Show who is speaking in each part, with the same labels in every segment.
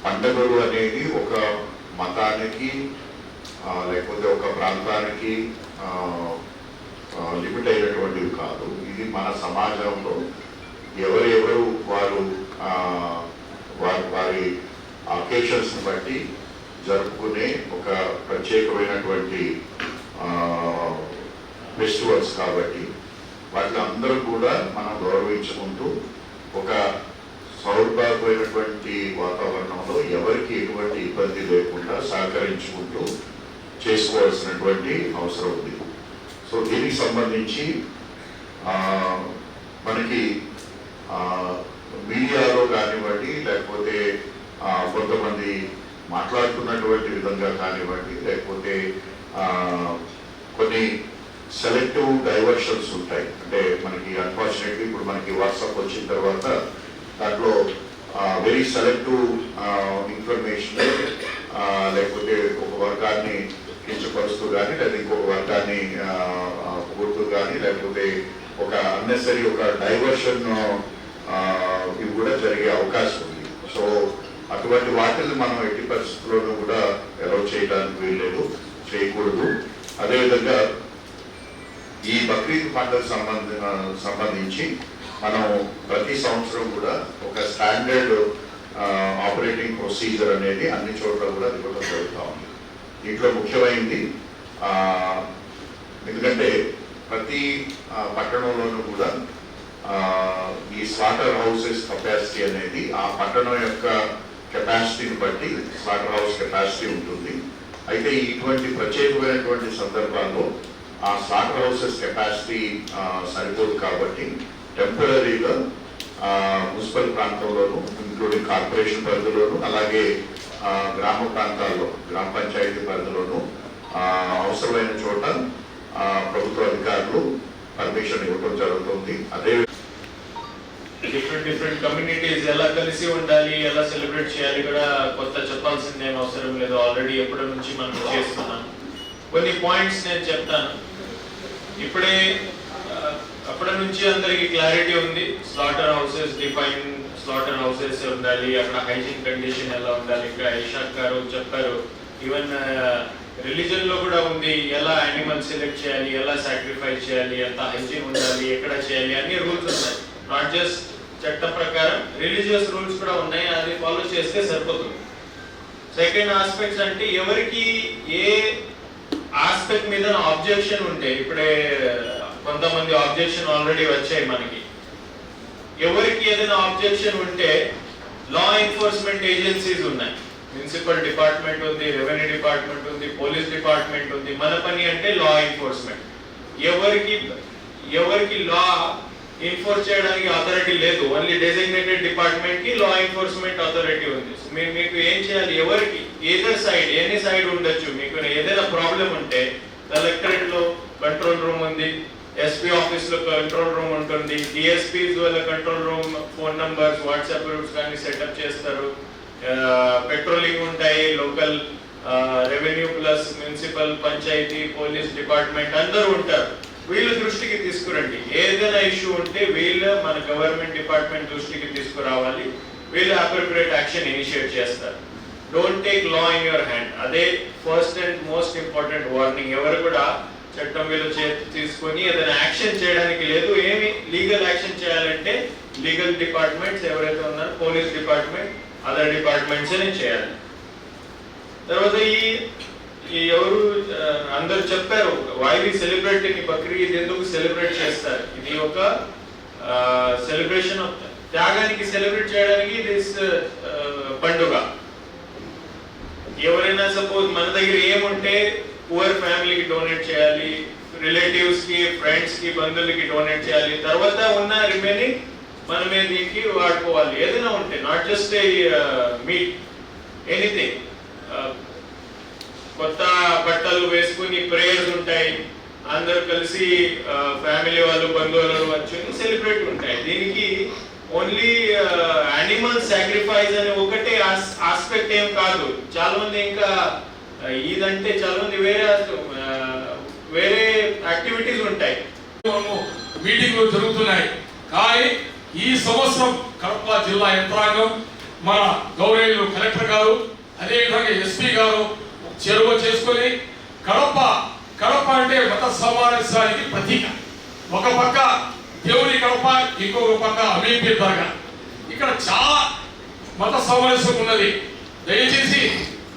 Speaker 1: పండుగలు అనేది ఒక మతానికి లేకపోతే ఒక ప్రాంతానికి లిమిట్ అయినటువంటివి కాదు. ఇది మన సమాజంలో ఎవరెవరు వారు వారి అకేషన్స్ని బట్టి జరుపుకునే ఒక ప్రత్యేకమైనటువంటి ఫెస్టివల్స్ కాబట్టి వాటిని అందరూ కూడా మనం గౌరవించుకుంటూ ఒక సౌర్భాగ్యమైనటువంటి వాతావరణంలో ఎవరికి ఎటువంటి ఇబ్బంది లేకుండా సహకరించుకుంటూ చేసుకోవాల్సినటువంటి అవసరం ఉంది. సో దీనికి సంబంధించి మనకి మీడియాలో కానివ్వండి, లేకపోతే కొంతమంది మాట్లాడుతున్నటువంటి విధంగా కానివ్వండి, లేకపోతే కొన్ని సెలెక్టివ్ డైవర్షన్స్ ఉంటాయి. అంటే మనకి అన్ఫార్చునేట్లీ ఇప్పుడు మనకి వాట్సాప్ వచ్చిన తర్వాత దాంట్లో వెరీ సెలెక్టివ్ ఇన్ఫర్మేషన్, లేకపోతే ఒక వర్గాన్ని కించపరుస్తూ కానీ, లేదా ఇంకొక వర్గాన్ని పొగుడుతూ కానీ, లేకపోతే ఒక అన్నెసరీ ఒక డైవర్షన్ ఇవి కూడా జరిగే అవకాశం ఉంది. సో అటువంటి వాటిని మనం ఎట్టి పరిస్థితుల్లోనూ కూడా అలౌ చేయడానికి వీల్లేదు, చేయకూడదు. అదేవిధంగా ఈ బక్రీద్ పండుగ సంబంధించి మనం ప్రతి సంవత్సరం కూడా ఒక స్టాండర్డ్ ఆపరేటింగ్ ప్రొసీజర్ అనేది అన్ని చోట్ల కూడా ఇవ్వడం జరుగుతూ ఉంది. దీంట్లో ముఖ్యమైనది ఎందుకంటే ప్రతి పట్టణంలోనూ కూడా ఈ స్లాటర్ హౌసెస్ కెపాసిటీ అనేది ఆ పట్టణం యొక్క కెపాసిటీని బట్టి స్లాటర్ హౌస్ కెపాసిటీ ఉంటుంది. అయితే ఇటువంటి ప్రత్యేకమైనటువంటి సందర్భాల్లో ఆ స్లాటర్ హౌసెస్ కెపాసిటీ సరిపోదు కాబట్టి టెంపరీగా మున్సిపల్ ప్రాంతంలోను, ఇంక్లూడింగ్ కార్పొరేషన్ పరిధిలోను, అలాగే గ్రామ ప్రాంతాల్లో గ్రామ పంచాయతీ పరిధిలోను అవసరమైన చోట ప్రభుత్వ అధికారులు పర్మిషన్ ఇవ్వడం జరుగుతుంది. అదే
Speaker 2: డిఫరెంట్ కమ్యూనిటీస్ ఎలా కలిసి ఉండాలి, ఎలా సెలబ్రేట్ చేయాలి కూడా కొత్త చెప్పాల్సిందేం అవసరం లేదు. ఆల్రెడీ ఎప్పటి నుంచి మనం చేస్తున్నాం. కొన్ని పాయింట్స్ నేను చెప్తాను. ఇప్పుడే అప్పటి నుంచి అందరికి క్లారిటీ ఉంది. Slaughter houses define slaughter houses ఉండాలి, అక్కడ హైజీన్ కండిషన్ ఎలా ఉండాలి. ఇంకా ఇషాక్ గారు చెప్పారు, ఈవెన్ రిలీజన్ లో కూడా ఉంది, ఎలా యానిమల్ సెలెక్ట్ చేయాలి, ఎలా సాక్రిఫైస్ చేయాలి, ఎంత హైజీన్ ఉండాలి, ఎక్కడ చేయాలి, అన్ని రూల్స్ ఉన్నాయి. నాట్ జస్ట్ చట్టం ప్రకారం రిలీజియస్ రూల్స్ కూడా ఉన్నాయి, అది ఫాలో చేస్తే సరిపోతుంది. సెకండ్ ఆస్పెక్ట్స్ అంటే ఎవరికి ఏ ఆస్పెక్ట్ మీద ఆబ్జెక్షన్ ఉంటే, ఇప్పుడే కొంతమంది ఆబ్జెక్షన్ ఆల్రెడీ వచ్చాయి మనకి. ఎవరికి ఏదైనా ఆబ్జెక్షన్ ఉంటే లా ఎన్ఫోర్స్మెంట్ ఏజెన్సీస్ ఉన్నాయి. మున్సిపల్ డిపార్ట్మెంట్ ఉంది, రెవెన్యూ డిపార్ట్మెంట్ ఉంది, పోలీస్ డిపార్ట్మెంట్ ఉంది. మన పని అంటే లా ఎన్ఫోర్స్మెంట్. ఎవరికి లా ఎన్ఫోర్స్ చేయడానికి అథారిటీ లేదు, ఓన్లీ డెసిగ్నేటెడ్ డిపార్ట్మెంట్ కి లా ఎన్ఫోర్స్మెంట్ అథారిటీ ఉంది. మీకు ఏం చేయాలి, ఎవరికి ఏదర్ సైడ్ ఎనీ సైడ్ ఉండొచ్చు. మీకు ఏదైనా ప్రాబ్లం ఉంటే కలెక్టరేట్ లో కంట్రోల్ రూమ్ ఉంది, ఎస్పీ ఆఫీస్ లో కంట్రోల్ రూమ్ ఉంటుంది, డిఎస్పీస్ వాళ్ళ control room, phone numbers, WhatsApp groups కానీ సెటప్ చేస్తారు. పెట్రోలింగ్ ఉంటాయి, లోకల్ రెవెన్యూ ప్లస్ మున్సిపల్, పంచాయతీ, పోలీస్ డిపార్ట్మెంట్ అందరూ ఉంటారు. వీళ్ళ దృష్టికి తీసుకురండి. ఏదైనా ఇష్యూ ఉంటే వీళ్ళ మన గవర్నమెంట్ డిపార్ట్మెంట్ దృష్టికి తీసుకురావాలి. వీళ్ళు అప్రోప్రియేట్ యాక్షన్ ఇనిషియేట్ చేస్తారు. Don't take law in your hand. అదే first and most important warning. ఎవరు కూడా చట్టం వీళ్ళు తీసుకొని ఏదైనా యాక్షన్ చేయడానికి లేదు. ఏమి లీగల్ యాక్షన్ చేయాలంటే లీగల్ డిపార్ట్మెంట్స్ ఎవరైతే ఉన్నారో, పోలీస్ డిపార్ట్మెంట్, అదర్ డిపార్ట్మెంట్స్ అనే చేయాలి. తర్వాత ఈ ఎవరు అందరు చెప్పారు, why we celebrate in Bakrid, ఎందుకు సెలబ్రేట్ చేస్తారు. ఇది ఒక సెలబ్రేషన్ ఆఫ్ త్యాగానికి సెలబ్రేట్ చేయడానికి దిస్ పండుగ. ఎవరైనా సపోజ్ మన దగ్గర ఏముంటే పువర్ ఫ్యామిలీకి డొనేట్ చేయాలి, రిలేటివ్స్ కి, ఫ్రెండ్స్ కి, బంధువులకి డొనేట్ చేయాలి. తర్వాత ఉన్న రిమైనింగ్ మనమే దీనికి వాడుకోవాలి. ఏదైనా ఉంటే నాట్ జస్ట్ మీట్, ఎనీథింగ్. కొత్త బట్టలు వేసుకుని ప్రేయర్స్ ఉంటాయి, అందరూ కలిసి ఫ్యామిలీ వాళ్ళు, బంధువులు వచ్చి సెలబ్రేట్ ఉంటాయి. దీనికి ఓన్లీ యానిమల్ సాక్రిఫైస్ అనే ఒకటే ఆస్పెక్ట్ ఏం కాదు. చాలా మంది ఇంకా ఇదంటే చాలా మంది వేరే యాక్టివిటీస్ ఉంటాయి.
Speaker 3: మీటింగ్లు జరుగుతున్నాయి. కానీ ఈ సంవత్సరం కడప జిల్లా యంత్రాంగం మన గౌరవ కలెక్టర్ గారు అదేవిధంగా ఎస్పీ గారు చెరువు చేసుకొని కడప అంటే మత సమావేశానికి ప్రతీక. ఒక పక్క దేవుని కడప, ఇంకొక పక్క అమీపీ దర్గా. ఇక్కడ చాలా మత సమావేశం ఉన్నది. దయచేసి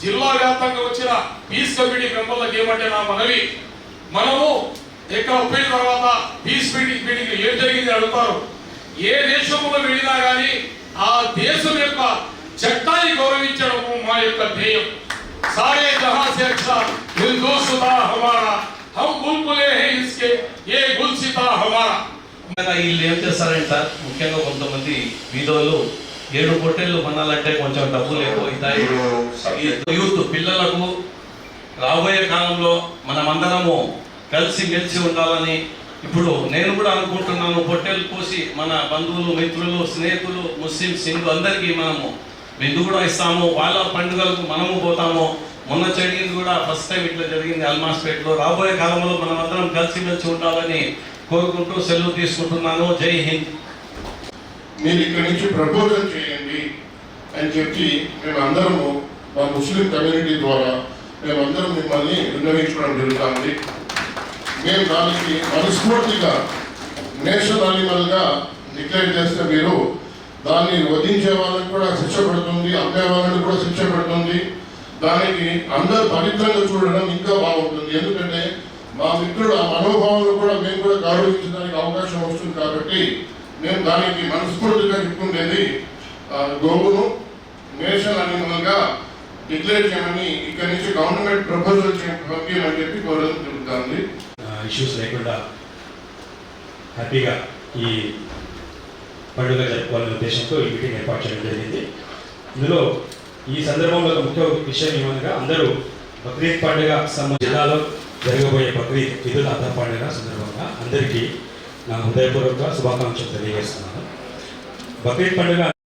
Speaker 3: జిల్లా వ్యాప్తంగా వచ్చిన పీస్ కమిటీ మెంబర్లకు ఏమంటే నా మనవి, మనము ఇక్కడ పోయిన తర్వాత పీస్ మీటింగ్ ఏం జరిగింది అడుగుతారు. ఏ దేశంలో వెళ్ళినా కానీ ఆ దేశం యొక్క చట్టాన్ని గౌరవించడము మా యొక్క ధ్యేయం. सारे जहां से अच्छा हिंदुस्ता हमारा हम बुलबुले हैं इसके ये गुलसिता हमारा.
Speaker 4: వీళ్ళు ఏం చేస్తారంట, ముఖ్యంగా కొంతమంది వీధులు 7 పొట్టేళ్ళు కొనాలంటే కొంచెం డబ్బులు ఎక్కువ అవుతాయి. యూత్ పిల్లలకు రాబోయే కాలంలో మనమందరము కలిసి మెలిసి ఉండాలని ఇప్పుడు నేను కూడా అనుకుంటున్నాను. పొట్టేళ్ళు కోసి మన బంధువులు, మిత్రులు, స్నేహితులు, ముస్లిమ్స్, హిందూ అందరికీ మనము విందు కూడా ఇస్తాము. వాళ్ళ పండుగలకు మనము పోతాము. మొన్న జరిగింది కూడా ఫస్ట్ టైం ఇట్లా జరిగింది అల్మాస్పేటలో. రాబోయే కాలంలో మనం అందరం కలిసి ఉండాలని కోరుకుంటూ సెలవు తీసుకుంటున్నాను. జై హింద్.
Speaker 5: మీరు ఇక్కడి నుంచి ప్రపోజల్ చేయండి అని చెప్పి మేమందరము మా ముస్లిం కమ్యూనిటీ ద్వారా మేమందరం మిమ్మల్ని విన్నవించుకోవడం జరుగుతుంది. మేము దానికి మనస్ఫూర్తిగా నేషనల్ అనిమల్గా డిక్లేర్ చేస్తే మీరు దాన్ని వధించే వాళ్ళని కూడా శిక్ష పడుతుంది, అమ్మే వాళ్ళని కూడా శిక్ష పడుతుంది. దానికి అందరు పవిత్రంగా చూడడం ఇంకా బాగుంటుంది. ఎందుకంటే మా మిత్రుడు ఆ మనోభావాలను కూడా మేము కూడా గౌరవించడానికి అవకాశం వస్తుంది. కాబట్టి మేము దానికి మనస్ఫూర్తిగా చెప్పుకునేది గోవును నేషనల్ అనిమల్గా డిక్లేర్ చేయమని ఇక్కడి నుంచి గవర్నమెంట్ ప్రపోజల్ పంపించమని చెప్పి కోరడం జరుగుతుంది.
Speaker 6: ఇష్యూస్ లేకుండా హ్యాపీగా ఈ పండుగ జరుపుకోవాలనే ఉద్దేశంతో ఈ మీటింగ్ ఏర్పాటు చేయడం జరిగింది. ఇందులో ఈ సందర్భంలో ఒక ముఖ్య విషయం ఏమనగా అందరూ బక్రీద్ పండుగ జిల్లాలో జరగబోయే బక్రీద్ ఈదుల్ అద్హా పండుగ సందర్భంగా అందరికీ నా హృదయపూర్వక శుభాకాంక్షలు తెలియజేస్తున్నాను. బక్రీద్ పండుగ